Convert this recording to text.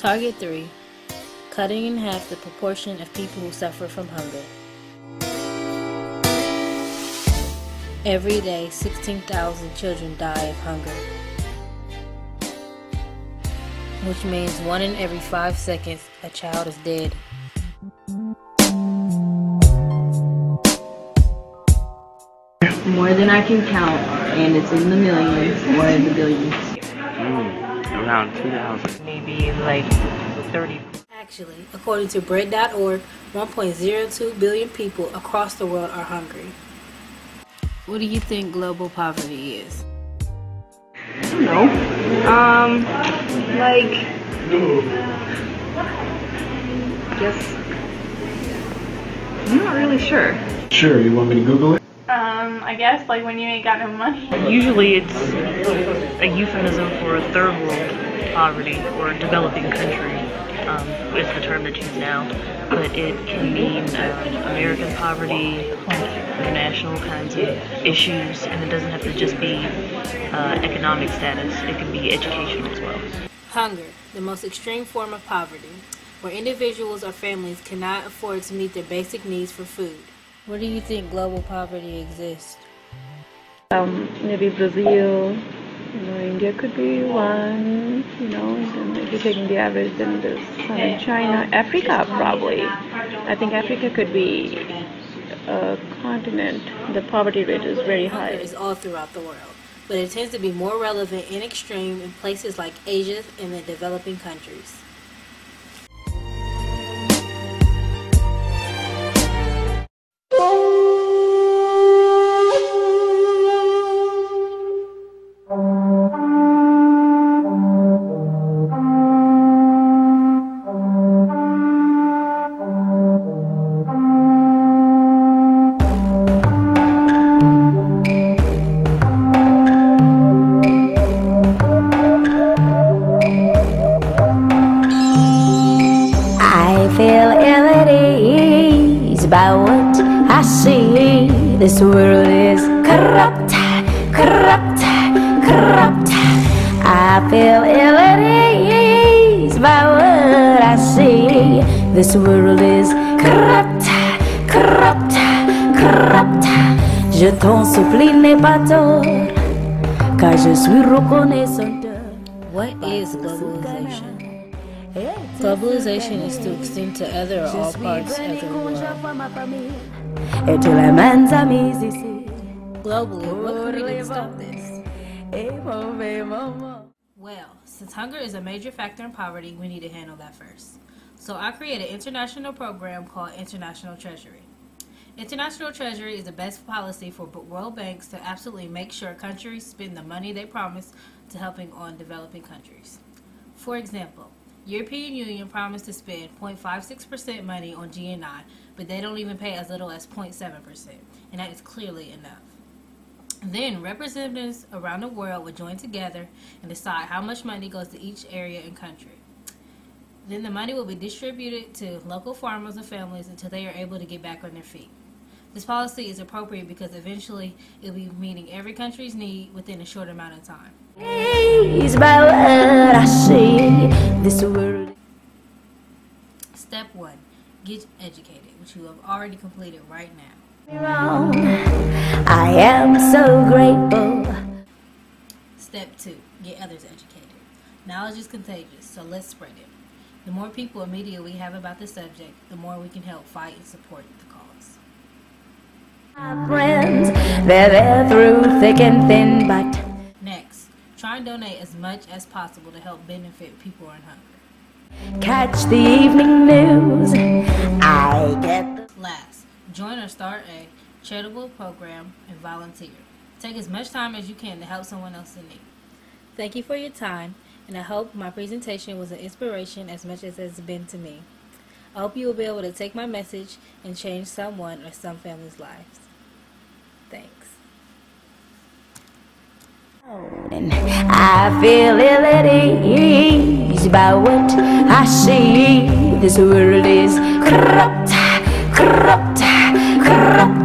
Target 3. Cutting in half the proportion of people who suffer from hunger. Every day, 16,000 children die of hunger, which means 1 in every 5 seconds a child is dead. More than I can count, and it's in the millions or in the billions. Around 2,000. Maybe like 30. Actually, according to Bread.org, 1.02 billion people across the world are hungry. What do you think global poverty is? I don't know. I'm not really sure. Sure, you want me to Google it? I guess like when you ain't got no money. Usually it's a euphemism for a third world poverty or a developing country. Is the term that's used now, but it can mean American poverty, international kinds of issues, and it doesn't have to just be economic status. It can be education as well. Hunger, the most extreme form of poverty, where individuals or families cannot afford to meet their basic needs for food. Where do you think global poverty exists? Maybe Brazil, India could be one, and if you're taking the average, then there's some in China. Africa, probably. I think Africa could be a continent. The poverty rate is very high. Hunger is all throughout the world, but it tends to be more relevant and extreme in places like Asia and the developing countries. By what I see, this world is corrupt, corrupt, corrupt. I feel ill at ease by what I see. This world is corrupt, corrupt, corrupt. Je t'en supplie, n'aie pas tort, car je suis reconnaissante. What is globalization? Globalization is to extend to other or all parts of the world. Globally, what can we do to stop this? Well, since hunger is a major factor in poverty, we need to handle that first. So I created an international program called International Treasury. International Treasury is the best policy for world banks to absolutely make sure countries spend the money they promise to helping on developing countries. For example, European Union promised to spend 0.56% money on GNI, but they don't even pay as little as 0.7%, and that is clearly enough. Then representatives around the world would join together and decide how much money goes to each area and country. Then the money will be distributed to local farmers and families until they are able to get back on their feet. This policy is appropriate because eventually it will be meeting every country's need within a short amount of time. By what I see, this world. Step 1. Get educated, which you have already completed right now. I am so grateful. Step 2. Get others educated. Knowledge is contagious, so let's spread it. The more people and media we have about the subject, the more we can help fight and support the cause. My friends, they're there through thick and thin, but next, try and donate as much as possible to help benefit people in hunger. Catch the evening news. I get the last, join or start a charitable program and volunteer. Take as much time as you can to help someone else in need. Thank you for your time, and I hope my presentation was an inspiration as much as it's been to me. I hope you will be able to take my message and change someone or some family's lives. Thanks. I feel ill at ease by what I see. This world is corrupt, corrupt, corrupt.